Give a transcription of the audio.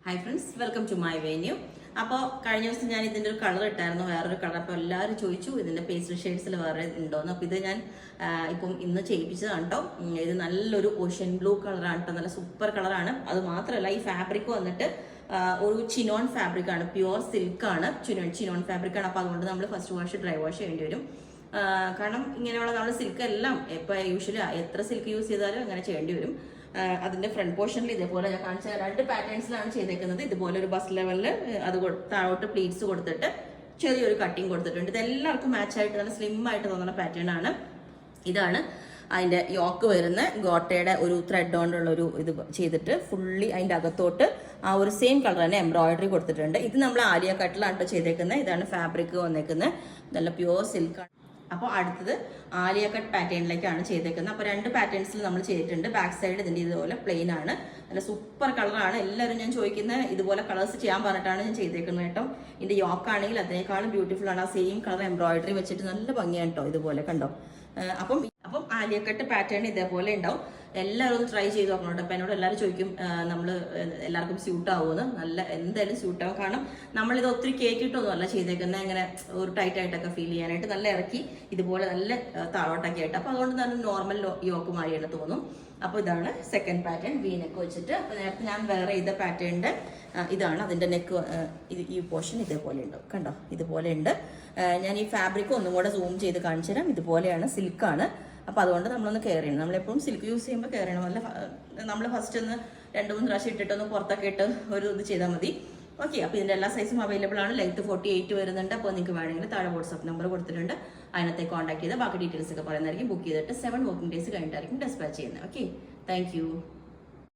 Hi friends, welcome to my venue. അപ്പോൾ കഴിഞ്ഞ ദിവസം ഞാൻ ഇതിൻ്റെ ഒരു കളർ ഇട്ടായിരുന്നു, വേറൊരു കളർ. അപ്പോൾ എല്ലാവരും ചോദിച്ചു ഇതിൻ്റെ പേസ്റ്റൽ ഷെയ്ഡ്സിൽ വേറെ ഉണ്ടോയെന്ന്. അപ്പോൾ ഇത് ഞാൻ ഇപ്പം ഇന്ന് ചെയ്യിപ്പിച്ചതാണ് കേട്ടോ. ഇത് നല്ലൊരു ഓഷ്യൻ ബ്ലൂ കളറാണ് കേട്ടോ, നല്ല സൂപ്പർ കളറാണ്. അത് മാത്രമല്ല, ഈ ഫാബ്രിക് വന്നിട്ട് ഒരു ചിനോൺ ഫാബ്രിക് ആണ്, പ്യുവർ സിൽക്കാണ്, ചിനോൺ ഫാബ്രിക് ആണ്. അപ്പോൾ അതുകൊണ്ട് നമ്മൾ ഫസ്റ്റ് വാഷ് ഡ്രൈ വാഷ് ചെയ്യേണ്ടി വരും. കാരണം ഇങ്ങനെയുള്ള നമ്മൾ സിൽക്ക് എല്ലാം ഇപ്പോൾ യൂഷ്വലി എത്ര സിൽക്ക് യൂസ് ചെയ്താലും അങ്ങനെ ചെയ്യേണ്ടി വരും. അതിന്റെ ഫ്രണ്ട് പോർഷനിൽ ഇതേപോലെ ഞാൻ കാണിച്ച 2 പാറ്റേൺസിലാണ് ചെയ്തേക്കുന്നത്. ഇതുപോലെ ഒരു ബസ് ലെവലിൽ അത് താഴോട്ട് പ്ലീറ്റ്സ് കൊടുത്തിട്ട് ചെറിയൊരു കട്ടിങ് കൊടുത്തിട്ടുണ്ട്. ഇത് എല്ലാവർക്കും മാച്ച് ആയിട്ട് നല്ല സ്ലിം ആയിട്ട് തോന്നുന്ന പാറ്റേൺ ആണ്. ഇതാണ് അതിന്റെ യോക്ക് വരുന്ന ഗോട്ടയുടെ ഒരു ത്രെഡ് കൊണ്ടുള്ള ഒരു ഇത് ചെയ്തിട്ട് ഫുള്ളി അതിന്റെ അകത്തോട്ട് ആ ഒരു സെയിം കളർ തന്നെ എംബ്രോയിഡറി കൊടുത്തിട്ടുണ്ട്. ഇത് നമ്മൾ ആലിയ കട്ടിലാണ് ചെയ്തേക്കുന്നത്. ഇതാണ് ഫാബ്രിക് വന്നേക്കുന്നത്, നല്ല പ്യുവർ സിൽക്കാണ്. അപ്പോൾ അടുത്തത് ആലിയ കട്ട് പാറ്റേണിലേക്കാണ് ചെയ്തേക്കുന്നത്. അപ്പോൾ 2 പാറ്റേൺസിൽ നമ്മൾ ചെയ്തിട്ടുണ്ട്. ബാക്ക് സൈഡ് ഇതിൻ്റെ ഇതുപോലെ പ്ലെയിൻ ആണ്, നല്ല സൂപ്പർ കളറാണ്. എല്ലാവരും ഞാൻ ചോദിക്കുന്ന ഇതുപോലെ കളേഴ്സ് ചെയ്യാൻ പറഞ്ഞിട്ടാണ് ഞാൻ ചെയ്തേക്കുന്നത് കേട്ടോ. ഇതിൻ്റെ യോക്ക് ആണെങ്കിൽ അതിനേക്കാളും ബ്യൂട്ടിഫുൾ ആണ്. ആ സെയിം കളർ എംബ്രോയിഡറി വെച്ചിട്ട് നല്ല ഭംഗിയാണ് കേട്ടോ. ഇതുപോലെ കണ്ടോ. അപ്പം ആലിയ കട്ട് പാറ്റേൺ ഇതേപോലെ ഉണ്ടാവും. എല്ലാവരും ഒന്ന് ട്രൈ ചെയ്ത് നോക്കണം കേട്ടോ. അപ്പം എന്നോട് എല്ലാവരും ചോദിക്കും നമ്മൾ എല്ലാവർക്കും സ്യൂട്ട് ആവുമെന്ന്. നല്ല എന്തായാലും സ്യൂട്ട് ആവും. കാരണം നമ്മളിത് ഒത്തിരി കേക്കിട്ടൊന്നും അല്ല ചെയ്തേക്കുന്നത്, അങ്ങനെ ഒരു ടൈറ്റ് ആയിട്ടൊക്കെ ഫീൽ ചെയ്യാനായിട്ട് നല്ല ഇറക്കി ഇതുപോലെ നല്ല താഴോട്ടൊക്കെ ആയിട്ട്. അപ്പോൾ അതുകൊണ്ട് തന്നെ നോർമൽ യോക്ക് മാറിയാണ് തോന്നും. അപ്പോൾ ഇതാണ് സെക്കൻഡ് പാറ്റേൺ, വി നെക്ക് വെച്ചിട്ട്. അപ്പോൾ നേരത്തെ ഞാൻ വേറെ ചെയ്ത പാറ്റേണിൻ്റെ ഇതാണ് അതിൻ്റെ നെക്ക്. ഈ പോർഷൻ ഇതേപോലെ ഉണ്ട് കണ്ടോ, ഇതുപോലെ ഉണ്ട്. ഞാൻ ഈ ഫാബ്രിക് ഒന്നും കൂടെ സൂം ചെയ്ത് കാണിച്ചു തരാം. ഇതുപോലെയാണ്, സിൽക്കാണ്. അപ്പോൾ അതുകൊണ്ട് നമ്മളൊന്ന് കെയർ ചെയ്യണം. നമ്മളെപ്പോഴും സിൽക്ക് യൂസ് ചെയ്യുമ്പോൾ കെയർ ചെയ്യണം. അല്ല നമ്മൾ ഫസ്റ്റ് ഒന്ന് 2-3 പ്രാവശ്യം ഇട്ടിട്ടൊന്ന് പുറത്തൊക്കെ ഇട്ട് ഒരു ഇത് ചെയ്താൽ മതി. ഓക്കെ. അപ്പോൾ ഇതിൻ്റെ എല്ലാ സൈസും അവൈലബിൾ ആണ്. ലെങ്ത് 48 വരുന്നുണ്ട്. അപ്പോൾ നിങ്ങൾക്ക് വേണമെങ്കിൽ താഴെ വാട്സ്ആപ്പ് നമ്പർ കൊടുത്തിട്ടുണ്ട്, അതിനകത്തെ കോൺടാക്ട് ചെയ്ത് ബാക്കി ഡീറ്റെയിൽസ് ഒക്കെ പറയുന്നതായിരിക്കും. ബുക്ക് ചെയ്തിട്ട് 7 വർക്കിംഗ് ഡേയ്സ് കഴിഞ്ഞിട്ടായിരിക്കും ഡെസ്പാച്ച് ചെയ്യുന്നത്. Okay, thank